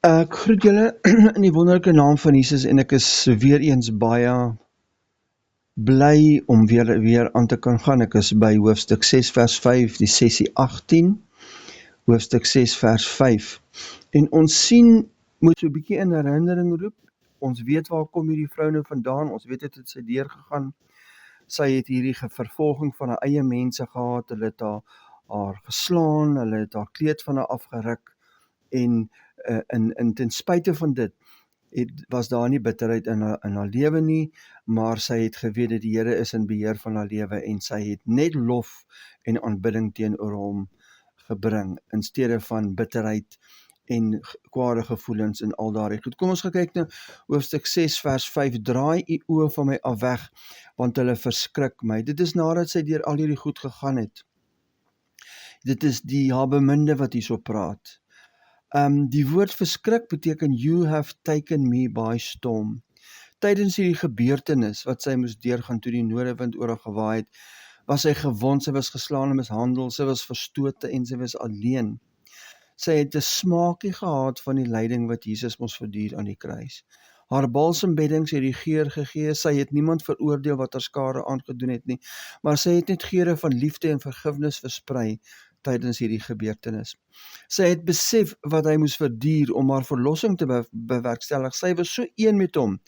Ek groet julle in die wonderlike naam van Jesus en ek is weer eens baie bly om weer aan te kan gaan. Ek is by hoofstuk 6 vers 5, die sessie 18, hoofstuk 6 vers 5. En ons sien, moet so 'n bietjie in herinnering roep, ons weet waar kom hierdie vrou nou vandaan, ons weet het sy deurgegaan, sy het hierdie vervolging van haar eie mense gehad, hulle het haar geslaan, hulle het haar kleed van haar afgeruk, en ten spyte van dit, was daar nie bitterheid in haar lewe nie, maar sy het geweet dat die Here is in beheer van haar lewe en sy het net lof en aanbidding teenoor hom gebring, in steede van bitterheid en kwade gevoelens en al daardie goed. Kom ons gaan kyk nou hoofstuk 6 vers 5, draai u oë van my af weg, want hulle verskrik my. Dit is nadat sy deur al hierdie goed gegaan het. Dit is die haar beminde wat hierso praat. Die woord verskrik beteken you have taken me by storm. Tydens hierdie gebeurtenis wat sy moes deurgaan toe die noordewind oor haar gewaaai het, was sy gewond, sy was geslaan en mishandel, sy was verstote en sy was alleen. Sy het 'n smaakie gehad van die lyding wat Jesus moes verduur aan die kruis. Haar balsembeddings het die geur gegee, sy het niemand veroordeel wat haar skade aangedoen het nie, maar sy het net geure van liefde en vergifnis versprei tydens hierdie gebeurtenis. Sy het besef wat hy moes verduur om haar verlossing te bewerkstellig. Sy was so een met hom,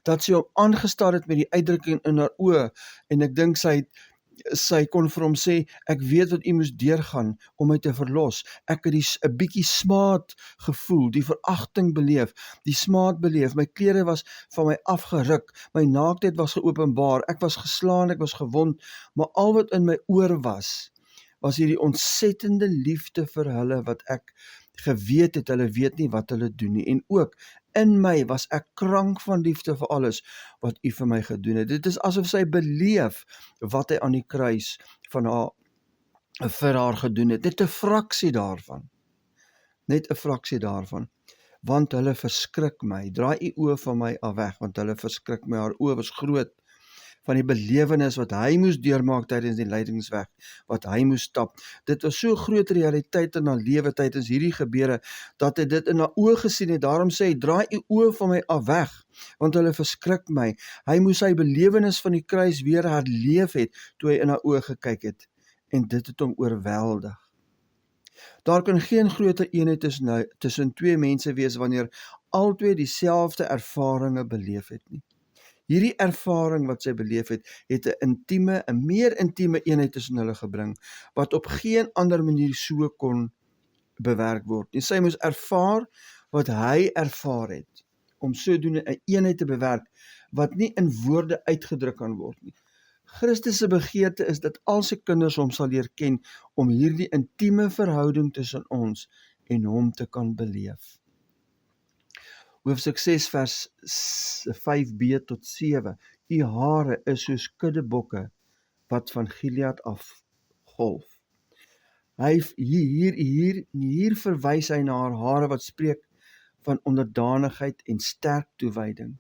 dat sy hom aangestaar het met die uitdrukking in haar oë, en ek dink sy kon vir hom sê, ek weet wat u moes deurgaan om my te verlos. Ek het 'n bietjie smaad gevoel, die veragting beleef, die smaad beleef, my klere was van my afgeruk, my naaktheid was geopenbaar, ek was geslaan, ek was gewond, maar al wat in my oor was hierdie ontsettende liefde vir hulle, wat ek geweet het, hulle weet nie wat hulle doen nie, en ook in my was ek krank van liefde vir alles wat u vir my gedoen het. Dit is asof sy beleef wat hy aan die kruis vir haar gedoen het, net 'n fraksie daarvan, want hulle verskrik my, draai u oë van my af weg, want hulle verskrik my. Haar oë was groot van die belewenis wat hy moes deurmaak tydens die lydingsweg, wat hy moes stap. Dit was so groot realiteit in haar lewe tydens hierdie gebeure, dat hy dit in haar oë gesien het. Daarom sê hy, draai u oë van my af weg, want hulle verskrik my. Hy moes sy belewenis van die kruis weer herleef het, toe hy in haar oë gekyk het, en dit het hom oorweldig. Daar kan geen groter eenheid tussen twee mense wees, wanneer albei dieselfde ervarings beleef het nie. Hierdie ervaring wat sy beleef het, het 'n meer intieme eenheid tussen hulle gebring, wat op geen ander manier so kon bewerk word. En sy moes ervaar wat hy ervaar het, om sodoende 'n eenheid te bewerk, wat nie in woorde uitgedruk kan word nie. Christus se begeerte is dat al sy kinders hom sal leer ken, om hierdie intieme verhouding tussen ons en hom te kan beleef. Hoofstuk 6 vers 5b tot 7. U hare is soos kuddebokke wat van Gilead af golf. Hier verwys hy na haar hare wat spreek van onderdanigheid en sterk toewyding.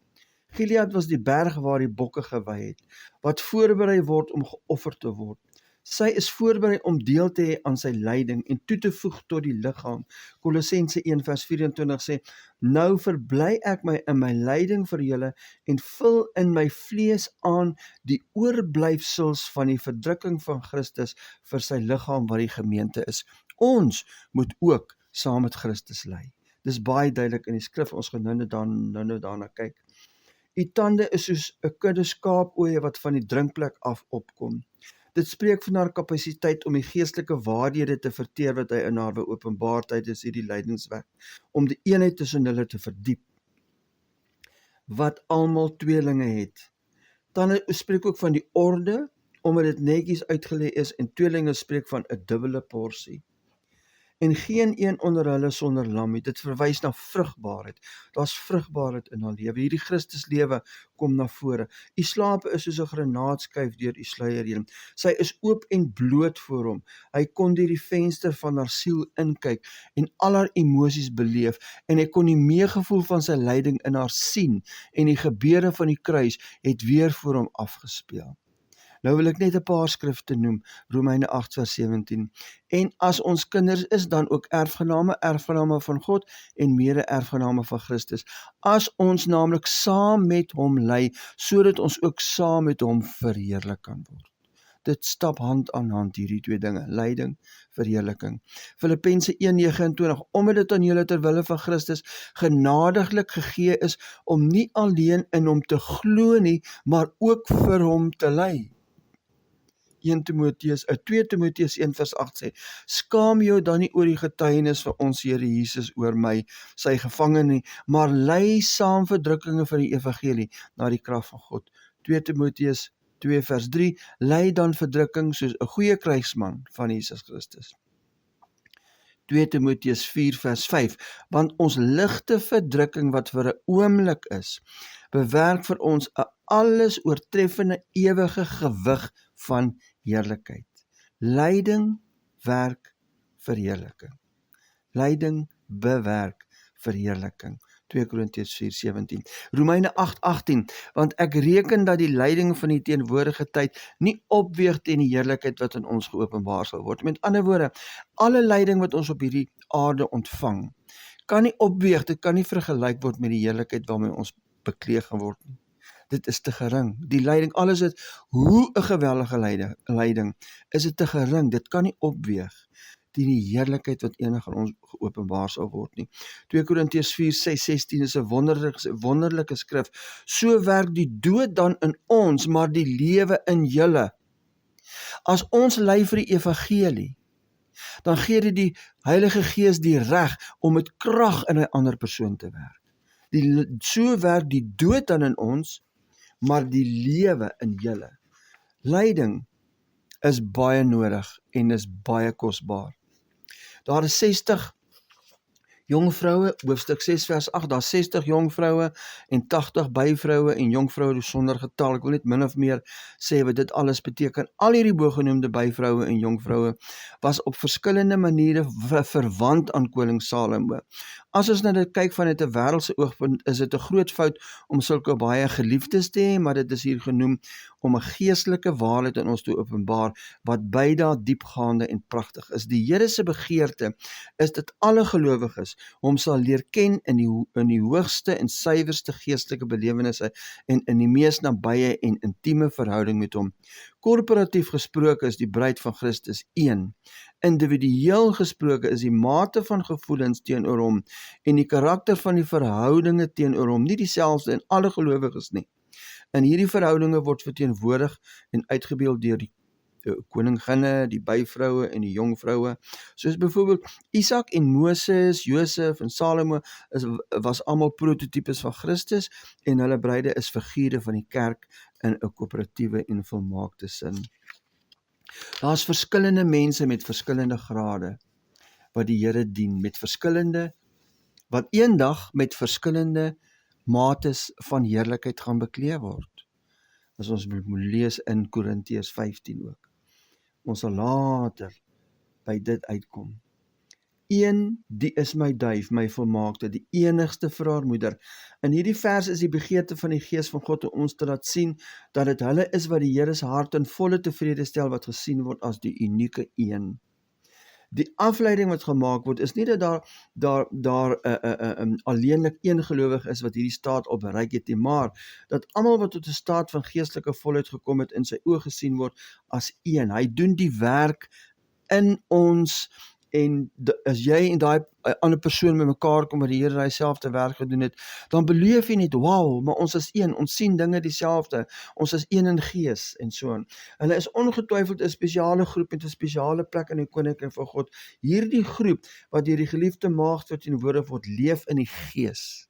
Gilead was die berg waar die bokke gewy het, wat voorberei word om geoffer te word. Sy is voorberei om deel te hê aan sy lyding en toe te voeg tot die liggaam. Kolossense 1 vers 24 sê, nou verbly ek my in my lyding vir julle en vul in my vlees aan die oorblyfsels van die verdrukking van Christus vir sy liggaam wat die gemeente is. Ons moet ook saam met Christus ly. Dis baie duidelik in die skrif, ons gaan nou daarna kyk. U tande is soos 'n kudde skaapooie wat van die drinkplek af opkom. Dit spreek van haar kapasiteit om die geestelike waarhede te verteer wat hy in haar wil openbaar tydens hierdie lydingsweg, om die eenheid tussen hulle te verdiep, wat almal tweelinge het. Dan spreek ook van die orde, omdat dit netjies uitgelê is, en tweelinge spreek van 'n dubbele porsie. En geen een onder hulle sonder lam nie. Dit verwys na vrugbaarheid. Daar's vrugbaarheid in haar lewe. Hierdie Christuslewe kom na vore. U slape is soos 'n granaatskyf deur u sluier heen. Sy is oop en bloot voor hom. Hy kon deur die venster van haar siel inkyk en al haar emosies beleef, en hy kon die meegevoel van sy lyding in haar sien, en die gebeure van die kruis het weer voor hom afgespeel. Nou wil ek net 'n paar skrifte noem, Romeine 8 vers 17. En as ons kinders is, dan ook erfgename van God en mede-erfgename van Christus. As ons naamlik saam met hom ly, sodat ons ook saam met hom verheerlik kan word. Dit stap hand aan hand, hierdie twee dinge, lyding, verheerliking. Filippense 1:29, omdat dit aan julle ter wille van Christus genadiglik gegee is, om nie alleen in hom te glo nie, maar ook vir hom te ly. 2 Timoteus 1 vers 8 sê, skaam jou dan nie oor die getuienis van ons Here Jesus oor my, sy gevangene nie, maar ly saam verdrukkinge van die evangelie, na die krag van God. 2 Timoteus 2 vers 3, ly dan verdrukking soos 'n goeie krygsman van Jesus Christus. 2 Timoteus 4 vers 5, want ons ligte verdrukking wat vir 'n oomblik is, bewerk vir ons 'n alles oortreffende ewige gewig van heerlikheid. Lyding werk verheerliking. Lyding bewerk verheerliking. 2 Korintiërs 4:17. Romeine 8:18, want ek reken dat die lyding van die teenwoordige tyd nie opweeg teen die heerlikheid wat in ons geopenbaar sal word. Met ander woorde, alle lyding wat ons op hierdie aarde ontvang, kan nie opweeg, dit kan nie vergelyk word met die heerlikheid waarmee ons bekleed gaan word nie. Dit is te gering. Die lyding, alles dit, hoe 'n geweldige lyding, is dit te gering, dit kan nie opweeg teen die heerlikheid wat enig aan ons geopenbaar sal word nie. 2 Korintiërs 4:16 is 'n wonderlike skrif. So werk die dood dan in ons, maar die lewe in julle. As ons ly vir die evangelie, dan gee dit die Heilige Gees die reg om met krag in 'n ander persoon te werk. So werk die dood dan in ons, maar die lewe in julle. Lyding is baie nodig en is baie kosbaar. Daar is 60 jong vroue, hoofstuk 6 vers 8, daar 60 jong vroue en 80 byvroue en jong vroue sonder getal. Ek wil net min of meer sê wat dit alles beteken. Al hierdie bogenoemde byvroue en jong vroue was op verskillende maniere verwant aan koning Salomo. As ons nou dit kyk vanuit 'n wêreldse oogpunt, is dit 'n groot fout om sulke baie geliefdes te hê, maar dit is hier genoem om 'n geestelike waarheid in ons te openbaar, wat beide diepgaande en pragtig is. Die Here se begeerte is dat alle gelowiges hom sal leer ken in die hoogste en suiwerste geestelike belewennisse en in die mees nabye en intieme verhouding met hom. Korporatief gesproke is die bruid van Christus een. Individueel gesproke is die mate van gevoelens teenoor hom en die karakter van die verhoudinge teenoor hom nie dieselfde in alle gelowiges nie. En hierdie verhoudinge word verteenwoordig en uitgebeeld deur die koninginne, die byvroue en die jong vroue. Soos byvoorbeeld Isak en Moses, Josef en Salomo was almal prototipes van Christus en hulle bruide is figure van die kerk in 'n koöperatiewe en volmaakte sin. Daar's verskillende mense met verskillende grade wat die Here dien, wat eendag met verskillende mates van heerlikheid gaan bekleed word. As ons moet lees in Korintiërs 15 ook. Ons sal later by dit uitkom. Een, die is my duif, my volmaakte, die enigste vir haar moeder. In hierdie vers is die begeerte van die Gees van God om ons te laat sien, dat dit hulle is wat die Here se hart in volle tevrede stel, wat gesien word as die unieke een. Die afleiding wat gemaak word, is nie dat daar alleenlik een gelowig is wat hierdie staat op bereik het nie, maar dat almal wat tot 'n staat van geestelike volheid gekom het, in sy oë gesien word as een. Hy doen die werk in ons, en as jy en daai ander persoon met mekaar kom, wat die Here dieselfde werk gedoen het, dan beleef jy net, wow, maar ons is een, ons sien dinge dieselfde, ons is een in gees, en so aan. Hulle is ongetwyfeld 'n spesiale groep met 'n spesiale plek in die koninkryk van God. Hierdie groep, wat deur die geliefde maagd verteenwoordig word, leef in die gees.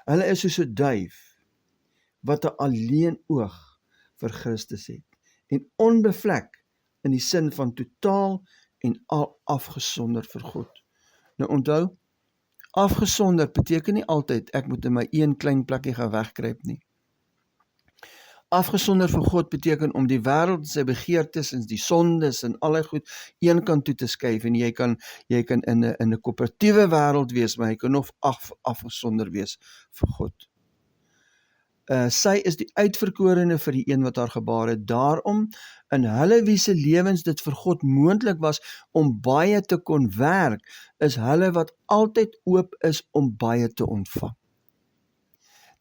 Hulle is soos 'n duif, wat 'n alleen oog vir Christus het, en onbevlek in die sin van totaal en al afgesonder vir God. Nou onthou, afgesonder beteken nie altyd ek moet in my een klein plekkie gaan wegkruip nie. Afgesonder vir God beteken om die wêreld, sy begeertes en die sondes en alle goed een kant toe te skuif, en jy kan in 'n koöperatiewe wêreld wees, maar jy kan nog afgesonder wees vir God. Sy is die uitverkorene vir die een wat haar gebaar het. Daarom, in hulle wie se lewens dit vir God moontlik was om baie te kon werk, is hulle wat altyd oop is om baie te ontvang.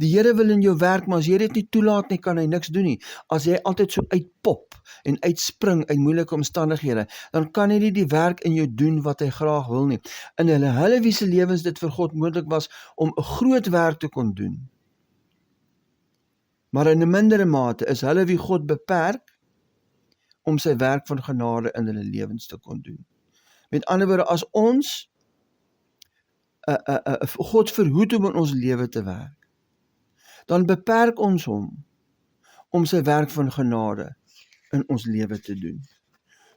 Die Here wil in jou werk, maar as jy dit nie toelaat nie, kan hy niks doen nie. As jy altyd so uitpop en uitspring uit moeilike omstandighede, dan kan hy nie die werk in jou doen wat hy graag wil nie. In hulle wie se lewens dit vir God moontlik was om 'n groot werk te kon doen. Maar in 'n mindere mate is hulle wie God beperk om sy werk van genade in hulle lewens te kon doen. Met ander woorde, as ons God verhoed om in ons lewe te werk, dan beperk ons hom om sy werk van genade in ons lewe te doen.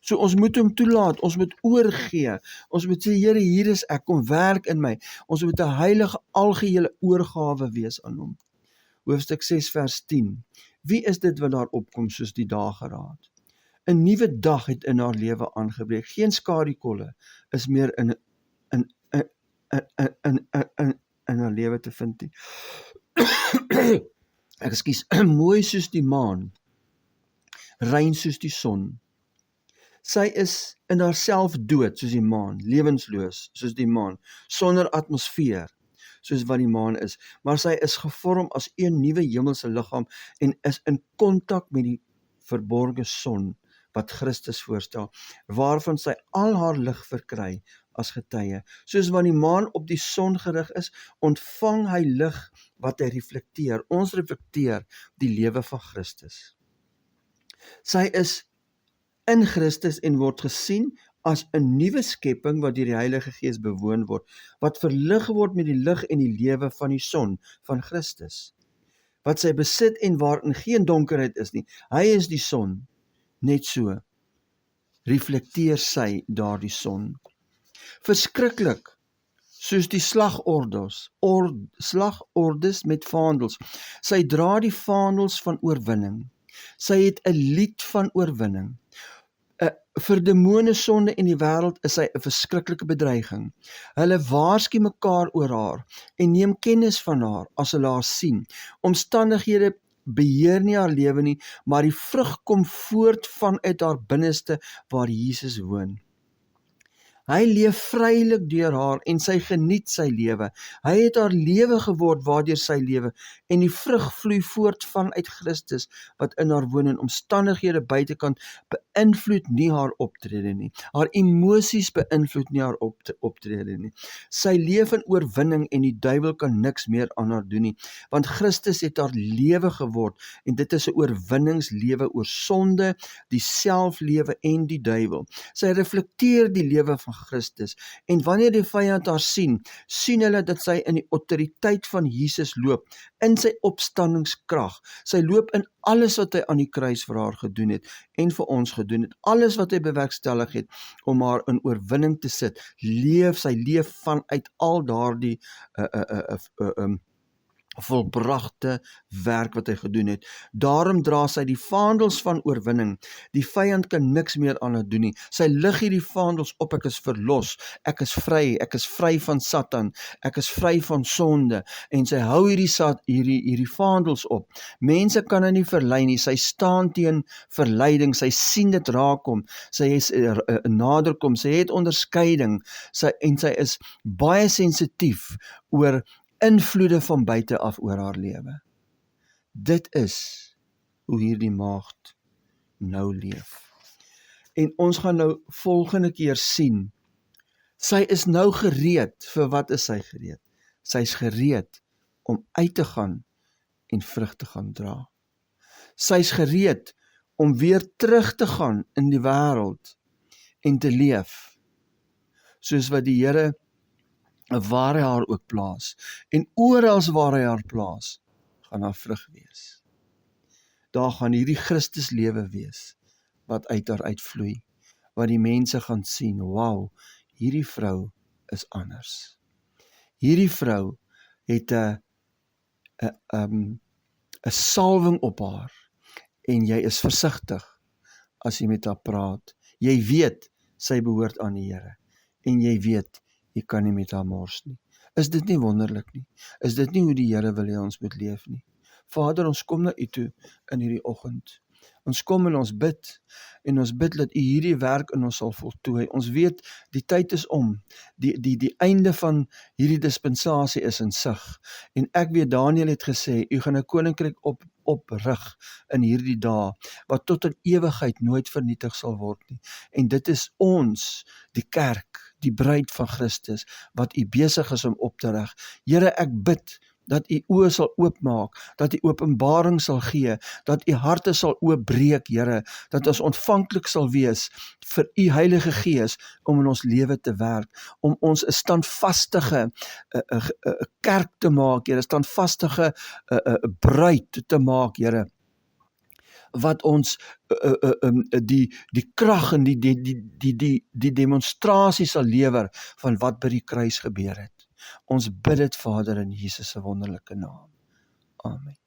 So ons moet hom toelaat, ons moet oorgee, ons moet sê, Here, hier is ek, kom werk in my. Ons moet 'n heilige, algehele oorgawe wees aan hom. Hoofstuk 6 vers 10. Wie is dit wat daar opkom soos die dageraad? 'n Nuwe dag het in haar lewe aangebreek. Geen skadukolle is meer in haar lewe te vind nie. Ekskuus, mooi soos die maan, rein soos die son. Sy is in haarself dood soos die maan, lewensloos soos die maan, sonder atmosfeer, soos wat die maan is, maar sy is gevorm as een nuwe hemelse liggaam en is in kontak met die verborge son wat Christus voorstel, waarvan sy al haar lig verkry as getuie. Soos wat die maan op die son gerig is, ontvang hy lig wat hy reflekteer. Ons reflekteer die lewe van Christus. Sy is in Christus en word gesien as 'n nuwe skepping wat deur die Heilige Gees bewoon word, wat verlig word met die lig en die lewe van die son, van Christus, wat sy besit en waarin geen donkerheid is nie. Hy is die son, net so reflekteer sy daardie son. Verskriklik, soos die slagordes met vaandels. Sy dra die vaandels van oorwinning. Sy het 'n lied van oorwinning. Vir demone, sonde en die wêreld is sy 'n verskriklike bedreiging. Hulle waarsku mekaar oor haar en neem kennis van haar as hulle haar sien. Omstandighede beheer nie haar lewe nie, maar die vrug kom voort vanuit haar binneste waar Jesus woon. Hy leef vrylik deur haar en sy geniet sy lewe. Hy het haar lewe geword waardeur sy lewe en die vrug vloei voort vanuit Christus wat in haar woon en omstandighede buitekant beïnvloed nie haar optrede nie. Haar emosies beïnvloed nie haar optrede nie. Sy leef in oorwinning en die duiwel kan niks meer aan haar doen nie, want Christus het haar lewe geword en dit is 'n oorwinningslewe oor sonde, die selflewe en die duiwel. Sy reflekteer die lewe van Christus en wanneer die vyand haar sien hulle dat sy in die autoriteit van Jesus loop, in sy opstandingskrag. Sy loop in alles wat hy aan die kruis vir haar gedoen het en vir ons gedoen het, alles wat hy bewerkstellig het om haar in oorwinning te sit. Sy leef vanuit al daardie volbragte werk wat hy gedoen het. Daarom dra sy die vaandels van oorwinning. Die vyand kan niks meer aan haar doen nie. Sy lig hierdie vaandels op, ek is verlos, ek is vry van Satan, ek is vry van sonde, en sy hou hierdie vaandels op. Mense kan haar nie verlei nie, sy staan teen verleiding, sy sien dit raakkom, sy is naderkom, sy het onderskeiding, sy is baie sensitief oor invloede van buite af oor haar lewe. Dit is hoe hierdie maagd nou leef. En ons gaan nou volgende keer sien, sy is nou gereed. Vir wat is sy gereed? Sy is gereed om uit te gaan en vrug te gaan dra. Sy is gereed om weer terug te gaan in die wêreld en te leef, soos wat die Here waar hy haar ook plaas, en oral waar hy haar plaas, gaan haar vrug wees. Daar gaan hierdie Christus lewe wees, wat uit haar uitvloei, wat die mense gaan sien, wow, hierdie vrou is anders. Hierdie vrou het 'n salwing op haar, en jy is versigtig as jy met haar praat. Jy weet, sy behoort aan die Here, en jy weet, jy kan nie met haar mors nie. Is dit nie wonderlik nie? Is dit nie hoe die Here wil hê ons moet leef nie? Vader, ons kom na U toe in hierdie oggend. Ons kom en ons bid dat U hierdie werk in ons sal voltooi. Ons weet, die tyd is om, die einde van hierdie dispensasie is in sig. En ek weet, Daniel het gesê, U gaan 'n koninkryk oprig in hierdie dae, wat tot in ewigheid nooit vernietig sal word nie. En dit is ons, die kerk, die bruid van Christus, wat U besig is om op te rig. Here, ek bid dat U oë sal oopmaak, dat U openbaring sal gee, dat U harte sal oopbreek, Here, dat ons ontvanklik sal wees vir U Heilige Gees om in ons lewe te werk, om ons 'n standvastige kerk te maak, Here, 'n standvastige bruid te maak, Here, wat ons die krag en die demonstrasie sal lewer van wat by die kruis gebeur het. Ons bid dit, Vader, in Jesus se wonderlike naam. Amen.